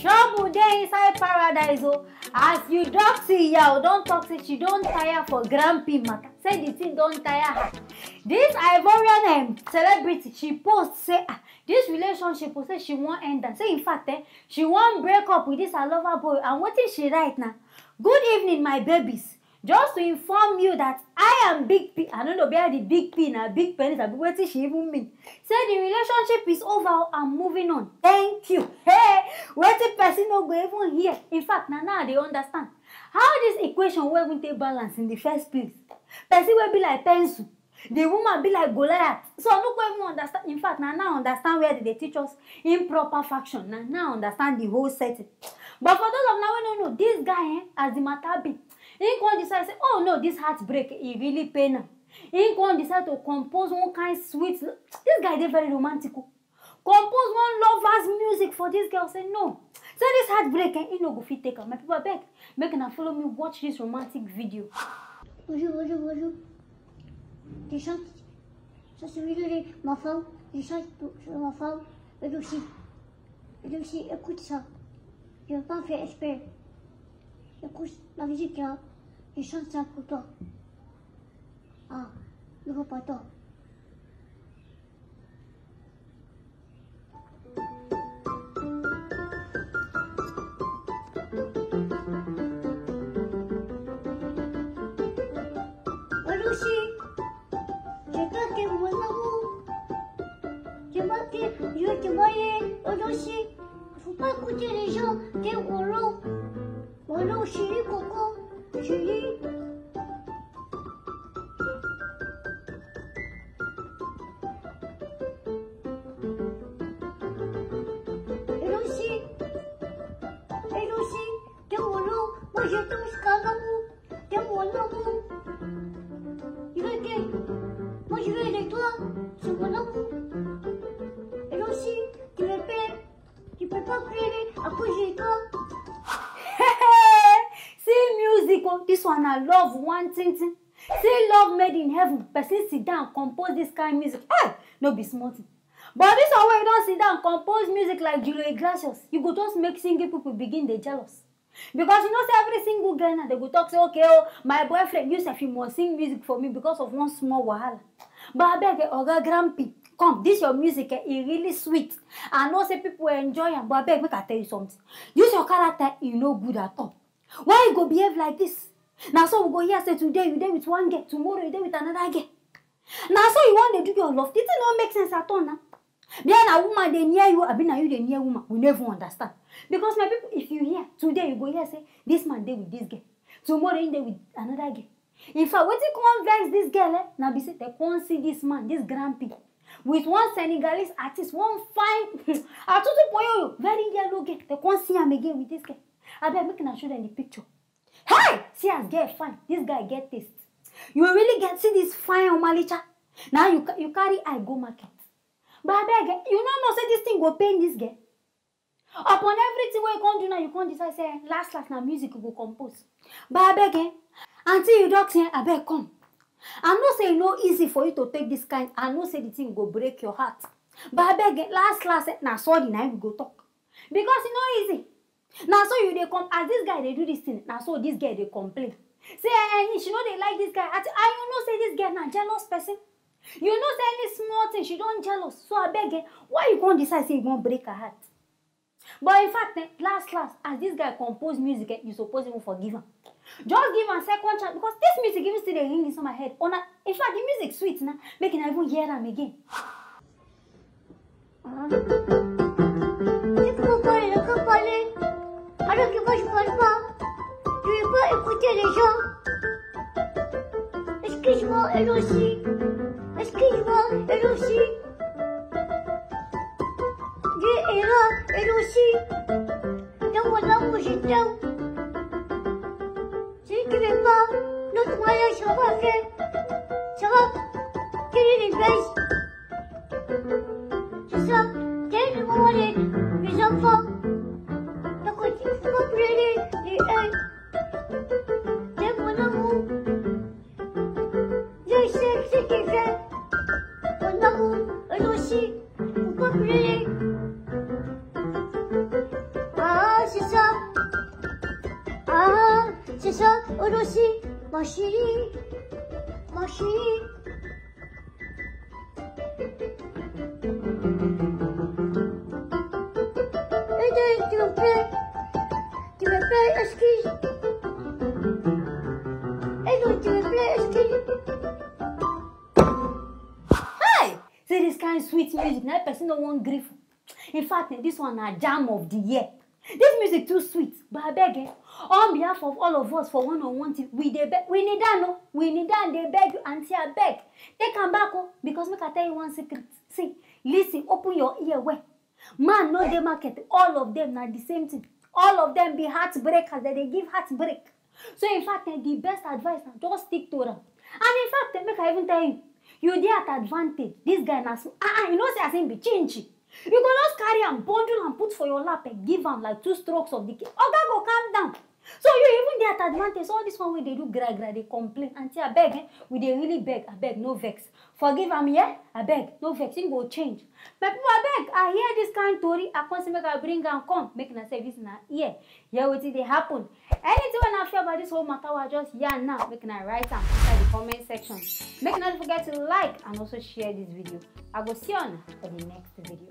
Trouble there inside paradise, oh. As you talk to Yao, don't talk to she don't tire for Grampy matter. Say the thing don't tire her. This Ivorian celebrity, she post say this relationship say she won't end that. Say in fact, she won't break up with this her lover boy. And what is she right now? Good evening, my babies. Just to inform you that I am Big P. I don't know where the Big P and Big Penis and what she even mean. Say the relationship is over. I'm moving on. Thank you. Hey, what the person not go even here? In fact, now they understand how this equation will even take balance in the first place. Person will be like pencil. The woman be like Goliath. So I don't even understand. In fact, now understand where they teach us improper faction. Now understand the whole setting. But for those of now we don't know, this guy as the matter be. He can decide say, oh no, this heartbreak he really pain him. He can decide to compose one kind of sweet. This guy is very romantic. Compose one lover's music for this girl. Say no. Say this heartbreak he no go fit take her. My people beg, make una follow me watch this romantic video. Bonjour. Tu chantes. Ça c'est de ma femme. Je chante sur ma femme. Elle aussi, écoute ça. Je ne veux pas faire espérer. Écoute la musique là. Je chante ça pour toi. Ah, ne veux pas toi. Elle aussi. Je vais te voyer, aussi. Faut pas écouter les gens, t'es gros. Voilà, chérie, coco, chérie. Elle aussi, t'es gros. Moi, je t'aime jusqu'à l'amour, t'es mon amour. Moi, je vais aider toi, c'est mon amour. Aussi, tu peux pas pleurer à cause de toi. See music, oh, this one I love one thing. See love made in heaven. Person sit down compose this kind of music. Hey, no be small thing. But this one where you don't sit down compose music like Julio Iglesias, you go just make single people begin they jealous. Because you know say every single girl now they go talk say okay oh my boyfriend you say you must sing music for me because of one small wahala. But I beg Oga Grampy. Come, this your music, it really sweet. I know say people enjoy it, but I beg, make I tell you something. Use your character, you no good at all. Why you go behave like this? Now so we go here say today you there with one girl, tomorrow you there with another girl. Now so you want to do your love. This don't make sense at all now. Then a woman they near you, I been you they near woman. We never understand. Because my people, if you hear today you go here say this man there with this girl, tomorrow you there with another girl. In fact, what you come vex this girl, now be say they can't see this man, this Grampy. With one Senegalese artist, one fine, very yellow girl. They can't see him again with this guy. I bet making a show them the picture. Hey, see as girl fine. This guy get taste. You will really get see this fine Omalicha. Now you carry I go market. But I beg you know say this thing go pay this girl. Upon everything we can't do now, you can't decide say last now music will go compose. But I beg until you talk here, I beg come. I know say no easy for you to take this kind. I know say the thing go break your heart. But I beg last now sorry now we go talk. Because it's not easy. Now so you they come as this guy they do this thing. Now so this girl they complain. Say she know they like this guy. I you know say this girl now jealous person. You know say any small thing she don't jealous. So I beg why you can't decide say you won't break her heart? But in fact last as this guy compose music you suppose even forgive him. Just give him a second chance because this music even still they ring in my head. In fact, the music sweet now, making I even hear them again. Il faut parler, alors que moi je parle pas. Je ne vais pas écouter les gens. Excuse-moi, elle aussi. Dieu est là, elle aussi. Dans mon amour, je t'aime. Si tu ne veux pas, notre mariage sera fait. Ça va, tu es une baisse. C'est ça, t'es le moment des enfants. Donc il ne faut pas pleurer les haines. T'es mon amour. Je sais ce qu'il fait. Mon amour, elle aussi, il ne faut pas pleurer. c'est ça, aussi, ma chérie, ma chérie. Tu me plais, excuse. Tu me plais, excuse. Hey! See this kind of sweet music, now person don't want grief. In fact, this one a jam of the year. This music too sweet, but I beg on behalf of all of us for one-on-one, we need that, no, we need that. They beg you, auntie, I beg. Take come back, because make I tell you one secret. See, listen, open your ear, well. Man, no, they market. All of them are the same thing. All of them be heartbreakers. They give heartbreak. So in fact, the best advice now, just stick to them. And in fact, make I even tell you, you dey at advantage. This guy now, you know, say I say be chinchy. You go just carry and bundle and put for your lap and give him like 2 strokes of the cake. Oga go calm down. So you even dey at advantage. So all this one way they do gra, they complain. Auntie, I beg, we dey really beg. I beg, no vex. Forgive am, yeah? I beg, no vex. Thing go change. But people, I beg, I hear this kind of story. I can't make I bring and come. Make na say this na ear. Yeah, what did they happen? Anything when I feel about this whole matter, I just yarn now. Make na write am inside the comment section. Make not forget to like and also share this video. I will see you on for the next video.